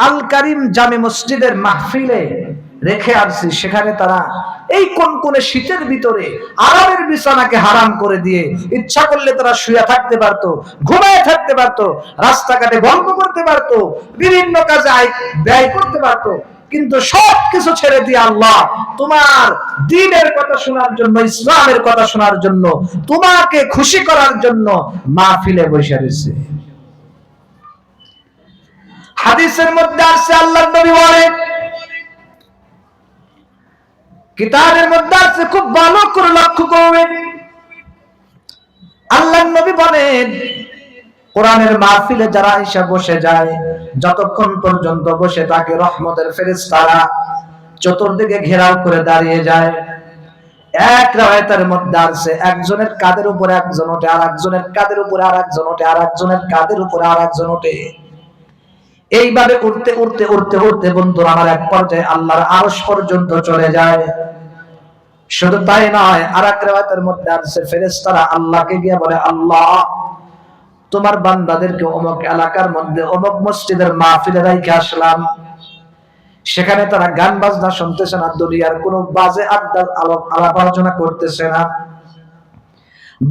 আল কারিম জামে মসজিদের মাহফিলে রেখে আসছি, সেখানে তারা এই কোন শীতের ভিতরে আরামের বিছানাকে হারাম করে দিয়ে ইচ্ছা করলে তারা শুয়ে থাকতে পারতো, ঘুমায় থাকতে পারতো, রাস্তাঘাটে গল্প করতে পারতো, বিভিন্ন কাজে ব্যয় করতে পারতো, কিন্তু সবকিছু ছেড়ে দিয়ে আল্লাহ তোমার দ্বীনের কথা শোনার জন্য, ইসলামের কথা শোনার জন্য, তোমাকে খুশি করার জন্য মাহফিলে বসে রয়েছে। হাদিসের মধ্যে আছে, আল্লাহর নবী বলেন, কিতাবের মধ্যে আছে, খুব ভালো করে লক্ষ্য করবেন, আল্লাহর নবী বলেন, কোরআনের মাহফিলে যারা এসে বসে যায়, যতক্ষণ পর্যন্ত বসে থাকে রহমতের ফেরেশতারা চতুর্দিকে ঘেরাও করে দাঁড়িয়ে যায়। এক রাওয়ায়াতের মধ্যে আছে, একজনের কাঁধের উপরে একজন ওঠে, আর একজনের কাঁধের উপরে আর একজন ওঠে, আর একজনের কাঁধের উপরে আর একজন ওঠে। এইভাবে উঠতে উঠতে উঠতে উঠতে বন্ধুরা আমার এক পর্যায়ে আল্লাহর আরশ পর্যন্ত চলে যায়। শুধু তাই নয়, আর এক রাওয়ায়াতের মধ্যে আছে, ফেরেশতারা আল্লাহকে গিয়ে বলে, আল্লাহ তোমার বান্দাদেরকে অমুক এলাকার মধ্যে অমুক মসজিদের মাহফিলে রেখে আসলাম, সেখানে তারা গান বাজনা শুনতেছে না, দুনিয়ার কোনো বাজে আড্ডা আলাপ আলোচনা করতেছে না,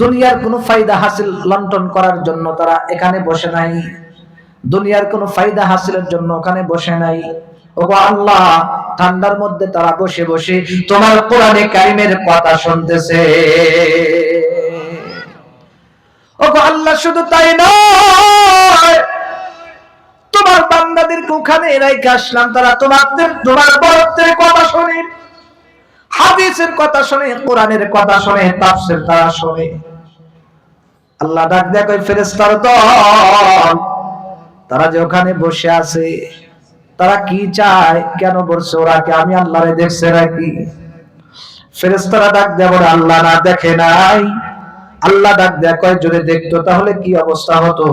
দুনিয়ার কোনো ফায়দা হাসিল লন্ঠন করার জন্য তারা এখানে বসে নাই, দুনিয়ার কোনো ফায়দা হাসিলের জন্য ওখানে বসে নাই। ওগো আল্লাহ, ঠান্ডার মধ্যে তারা বসে বসে তোমার কোরআনে কারিমের কথা শুনতেছে। ওগো আল্লাহ, শুধু তাই নয়, তোমার বান্দাদেরকে ওখানে রেখে আসলাম, তারা তোমার বরত্বের কথা শুনে, হাদিসের কথা শুনে, কোরআনের কথা শুনে, তাফসীর তারা শুনে। আল্লাহ ডাক দেয়, কই ফেরেশতার দল, তারা যে ওখানে বসে আছে, তারা কি চায়, কেন বলছে, ওরা কি আমি আল্লাহরে দেখছে নাকি? ফেরেশতারা ডাক দেয়, বলে আল্লাহ না দেখে নাই। আল্লাহ ডাক দেয়, কয় যদি দেখতো তাহলে কি অবস্থা হতো?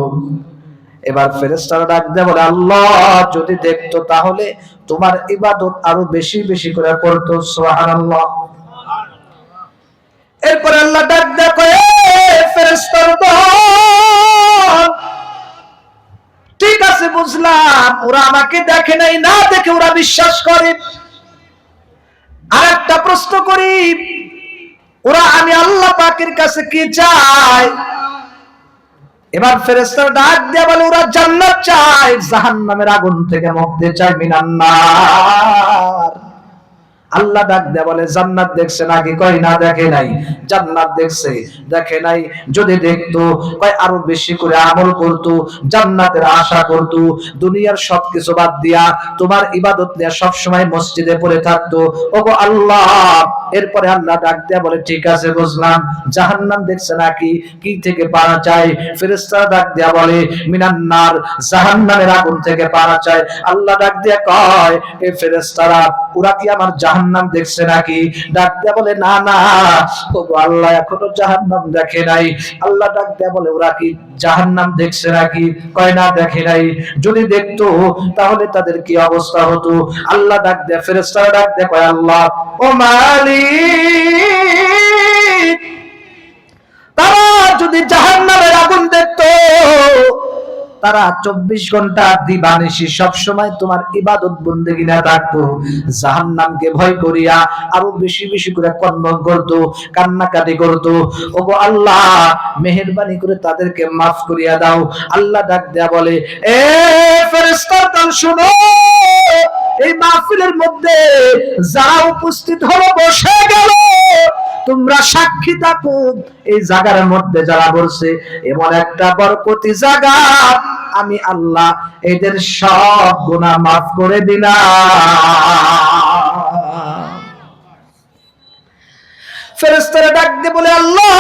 এবার ফেরেশতারা ডাক দেয়, বলে আল্লাহ যদি দেখতো তাহলে তোমার ইবাদত আরো বেশি বেশি করে করতো। সুবহানাল্লাহ। এরপর আল্লাহ ডাক দেয়, কয় ফেরেশতার দল, ঠিক আছে বুঝলাম, ওরা আমাকে দেখে নাই, না দেখে ওরা বিশ্বাস করে। আর একটা প্রশ্ন করি, ওরা আমি আল্লাহ পাকের কাছে কি চায়? এবার ফেরেশতারা ডাক দিয়ে বলে, ওরা জান্নাত চায়, জাহান্নামের আগুন থেকে মুক্তি চায়, মিনান নার। আল্লাহ ডাক দেয়া বলে, জান্নাত দেখছে নাকি? কয় না দেখে নাই। জান্নাত দেখছে? দেখে নাই। যদি দেখতো কয় আরো বেশি করে আমল করতো, জান্নাতের আশা করতো, দুনিয়ার সবকিছু বাদ দিয়া তোমার ইবাদত নিয়ে সব সময় মসজিদে পড়ে থাকতো। ওগো আল্লাহ, এরপরে আল্লাহ ডাক দেয়া বলে, ঠিক আছে বুঝলাম, জাহান্নাম দেখছে নাকি? কি থেকে পানা চাই? ফেরেশতারা ডাক দেয়া বলে, মিনান নার, জাহান্নামের আগুন থেকে পানা চাই। আল্লাহ ডাক দেয়া কয়, এ ফেরেশতারা, ওরা কি আমার জাহান্নাম দেখছে নাকি? ডাক দেয়া বলে, না না, ওগো আল্লাহ এখনো জাহান্নাম দেখে নাই। আল্লাহ ডাক দেয়া বলে, ওরা কি জাহান্নাম দেখছে নাকি? কয় না দেখে নাই। যদি দেখতো তাহলে তাদের কি অবস্থা হতো? আল্লাহ ডাক দেয়া, ফেরেশতারা ডাক দেয়া কয়, আল্লাহ ও মালিক, তারা যদি জাহান্নামের আগুন দেখতো, তারা 24 ঘন্টা দিবানিশি সব সময় তোমার ইবাদত বন্দেগী না থাকতো, জাহান্নামকে ভয় করিয়া আরো বেশি বেশি করে কর্মক করতো, কান্নাকাটি করতো। ওগো আল্লাহ, মেহেরবানি করে তাদেরকে মাফ করিয়া দাও। আল্লাহ ডাক দেয়া বলে, এ ফেরেশতার দল শুনো, এই মাহফিলের মধ্যে যারা উপস্থিত হলো, বসে গেল, তোমরা সাক্ষী থাকো, এই জায়গার মধ্যে যারা বলছে, এমন একটা বরকতি জায়গা, আমি আল্লাহ এদের সব গুনাহ মাফ করে দিলাম। ফেরেশতারা ডাক দিয়ে বলে, আল্লাহ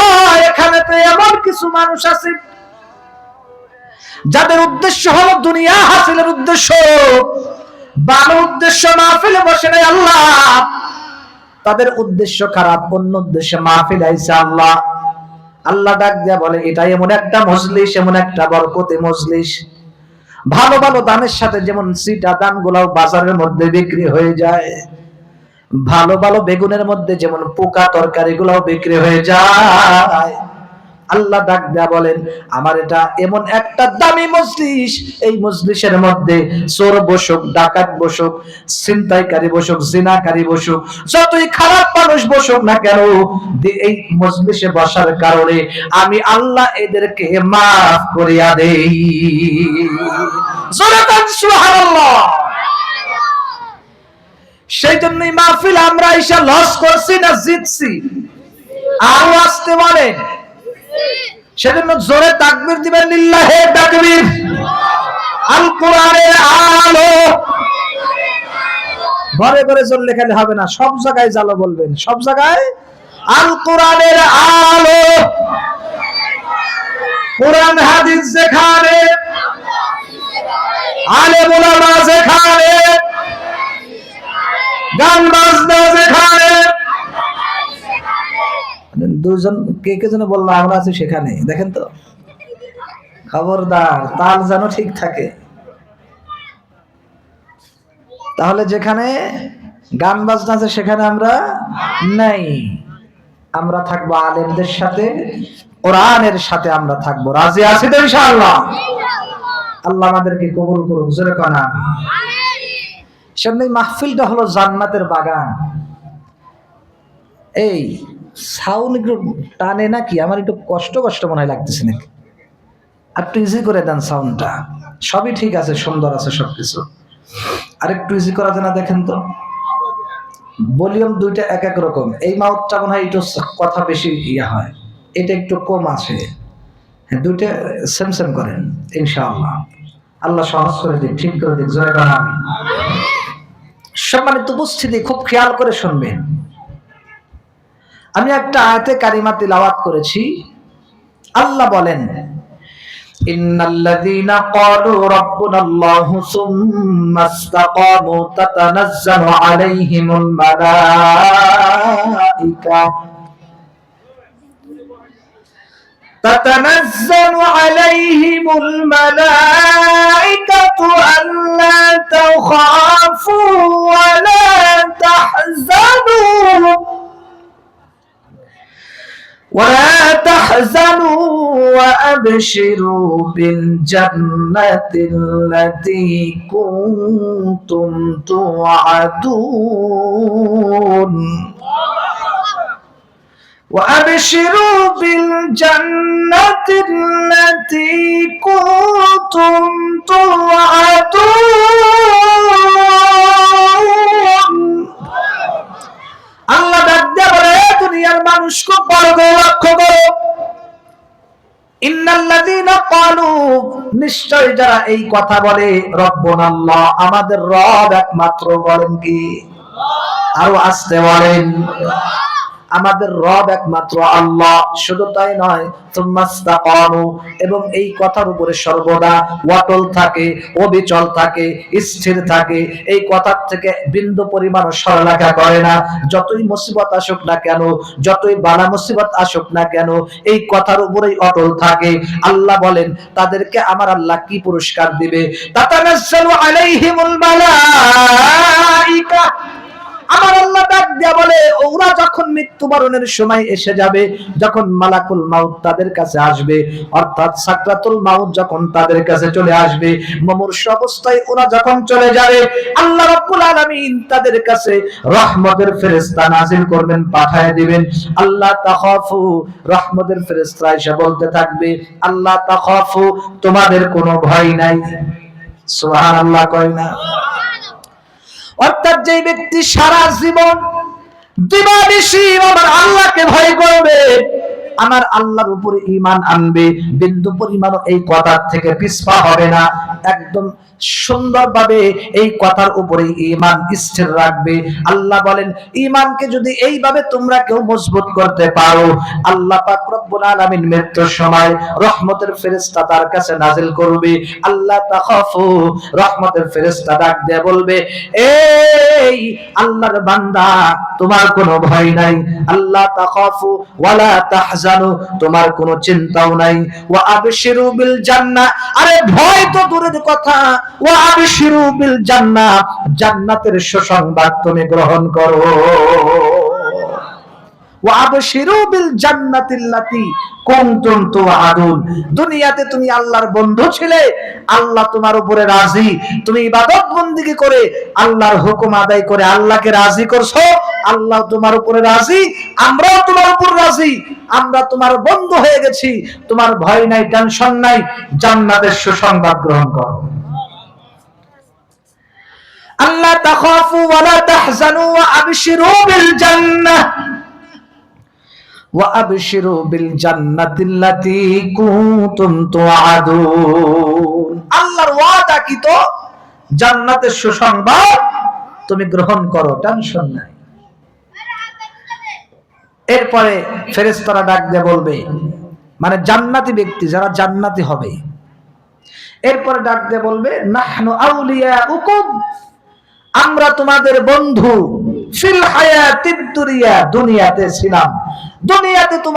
এখানে তো এমন কিছু মানুষ আছে যাদের উদ্দেশ্য হলো দুনিয়া হাসিলের উদ্দেশ্য, ভালো উদ্দেশ্য মাহফিলে বসে নাই আল্লাহ, তাদের উদ্দেশ্য খারাপ, অন্য উদ্দেশ্যে মাহফিলে আইছে আল্লাহ। আল্লাহ ডাক দিয়া বলে, এটা এমন একটা মজলিস, এমন একটা বরকতি মজলিস, ভালো ভালো দানের সাথে যেমন সিটা দান গুলাও বাজারের মধ্যে বিক্রি হয়ে যায়, ভালো ভালো বেগুনের মধ্যে যেমন পোকা তরকারি গুলাও বিক্রি হয়ে যায়, আল্লাহ ডাক দেয়া বলেন, আমার এটা এমন একটা দামি মজলিস, এই মজলিসের মধ্যে চোর বসুক, ডাকাত বসুক, ছিনতাইকারী বসুক, জিনাকারী বসুক, যতই খারাপ মানুষ বসুক না কেন, এই মজলিসে বসার কারণে আমি আল্লাহ এদেরকে মাফ করিয়া দেই। জোরে বলেন সুবহানাল্লাহ। সেই জন্যই মাহফিল আমরা এসে লস করছি না জিতছি? আরো আসতে বলেন। সেজন্য জোরে তাকবীর দিবেন, লিল্লাহে তাকবীর। আল কোরআনের আলো। ঘরে ঘরে জোর লেখালে হবে না, সব জায়গায় জালো বলবেন, সব জায়গায় আল কোরআনের আলো। কোরআন হাদিস যেখানে, আলেম ওলামা যেখানে, গান বাজনা যেখানে, দুজন কে কে যেন বললো আমরা আছি সেখানে, দেখেন তো, খবরদার তাল যেন ঠিক থাকে। তাহলে যেখানে গান বাজনা আছে সেখানে আমরা নাই, আমরা থাকবো আলেমদের সাথে, কোরআনের সাথে আমরা থাকবো। রাজি আছি তো ইনশাআল্লাহ? আল্লাহ আমাদেরকে কবুল করুক, জোরে কোন আমিন। সামনে মাহফিলটা হলো জান্নাতের বাগান। এই সাউন্ড একটু টানে নাকি? আমার একটু কষ্ট কষ্ট মনে হয় লাগতেছে নাকি? একটু ইজি করে দেন সাউন্ডটা। সবই ঠিক আছে, সুন্দর আছে সবকিছু, আর একটু ইজি করা যায় না? দেখেন তো, ভলিউম দুইটা এক এক রকম। এই মাউথটা মনে হয় একটু কথা বেশি ইয়া হয়, এটা একটু কম আছে। হ্যাঁ, দুইটা সেম সেম করেন ইনশাআল্লাহ। আল্লাহ সহজ করে দিক, ঠিক করে দিক, জয় বাংলা। সম্মানিত উপস্থিতি, খুব খেয়াল করে শুনবেন। আমি একটা আয়াতে কারিমা তিলাওয়াত করেছি। আল্লাহ বলেন, ইন্নাল্লাযীনা ক্বালু রাব্বুনাল্লাহু সুম্মা ইসতাকামু তাতানাজ্জালু আলাইহিমুল মালায়েকা تتنزل عليهم الملائكة ألا تخافوا ولا تحزنوا وأبشروا بالجنة التي كنتم توعدون وأبشروا بالجنة التي كنتم توعدون। আল্লাহ ডাক দিয়ে বলে, দুনিয়ার মানুষ খুব বড় করে লক্ষ্য করো। ইন্নাল্লাযীনা ক্বালু, নিশ্চয় যারা এই কথা বলে, রব্বুনাল্লাহ, আমাদের রব একমাত্র, বলেন কি? আরো আসতে বলেন, আমাদের রব একমাত্র আল্লাহ। শুধু তাই নয়, সুম্মাস্তাকামু, এবং এই কথার উপরে সর্বদা অটল থাকে, অবিচল থাকে, স্থির থাকে। এই কথার থেকে বিন্দু পরিমাণ সরলতা করে না। যতই মুসিবত আসুক না কেন, যতই বালা মুসিবত আসুক না কেন, এই কথার উপরেই অটল থাকে। আল্লাহ বলেন, তাদেরকে আমার আল্লাহ কি পুরস্কার দিবে? তাতানাজ্জালু আলাইহিমুল মালায়েকা, আমার আল্লাহ ডাক দিয়া বলে, ওরা যখন মৃত্যুবরণের সময় এসে যাবে, যখন মালাকুল মাউত তাদের কাছে আসবে, অর্থাৎ সাকরাতুল মাউত যখন তাদের কাছে চলে আসবে, মুমূর্ষু অবস্থায় ওরা যখন চলে যাবে, আল্লাহ রাব্বুল আলামিন তাদের কাছে রহমতের ফেরেশতা নাযিল করবেন, পাঠিয়ে দিবেন। আল্লাহ তাখাফু, রহমতের ফেরেশতা এসে বলতে থাকবে, আল্লাহ তাখাফু, তোমাদের কোনো ভয় নাই। সুবহানাল্লাহ কয় না? অর্থাৎ যে ব্যক্তি সারা জীবন দিবানিশি আমার আল্লাহকে ভয় করবে, আমার আল্লাহর উপরে ঈমান আনবে, বিন্দু পরিমাণও এই কথার থেকে পিছপা হবে না, একদম সুন্দরভাবে এই কথার উপরে ঈমান স্থির রাখবে। আল্লাহ বলেন, ঈমানকে যদি এইভাবে তোমরা কেউ মজবুত করতে পারো, আল্লাহ পাক রব্বুল আলামিন মৃত্যুর সময় রহমতের ফেরেশতা তার কাছে নাযিল করবে। আল্লাহ তাখাফু, রহমতের ফেরেশতা ডাক দিয়ে বলবে, এই আল্লাহর বান্দা, তোমার কোনো ভয় নাই। আল্লাহ তাখাফু ওয়ালা তাহজানু, তোমার কোনো চিন্তাও নাই। ওয়া আবশিরু বিল জান্নাহ, আরে ভয় তো দূরের কথা, ওয়া আবশিরু বিল জান্নাহ, জান্নাতের সুসংবাদ তুমি গ্রহণ করো। ওয়া আবশিরু বিল জান্নাতিল্লাতী কুনতুম তুআদুন। দুনিয়াতে তুমি আল্লাহর বন্ধু ছিলে, আল্লাহ তোমার উপরে রাজি, তুমি ইবাদত বন্দেগী করে আল্লাহর হুকুম আদায় করে আল্লাহকে রাজি করছো, আল্লাহ তোমার উপরে রাজি, আমরাও তোমার উপর রাজি, আমরা তোমার বন্ধু হয়ে গেছি, তোমার ভয় নাই, টেনশন নাই, জান্নাতের সুসংবাদ গ্রহণ করো। আল্লাহ তাখাফু ওয়া লা তাহজানু ওয়া আবশিরু বিল জান্নাহ ওয়া আবশিরু বিল জান্নাতিল্লাতী কুনতুম তুআদুন। আল্লাহর ওয়াদা কি তো জান্নাতের সুসংবাদ তুমি গ্রহণ করো, টেনশন নাই। এরপরে ফেরেশতারা ডাক দিয়ে বলবে, মানে জান্নাতি ব্যক্তি যারা জান্নাতি হবে, এরপরে ডাক দিয়ে বলবে নাহনু আউলিয়াউকুম, আমরা তোমাদের বন্ধু, ফিল হায়াতিদ দুনিয়া, দুনিয়াতে ছিলাম, দুনিয়াতে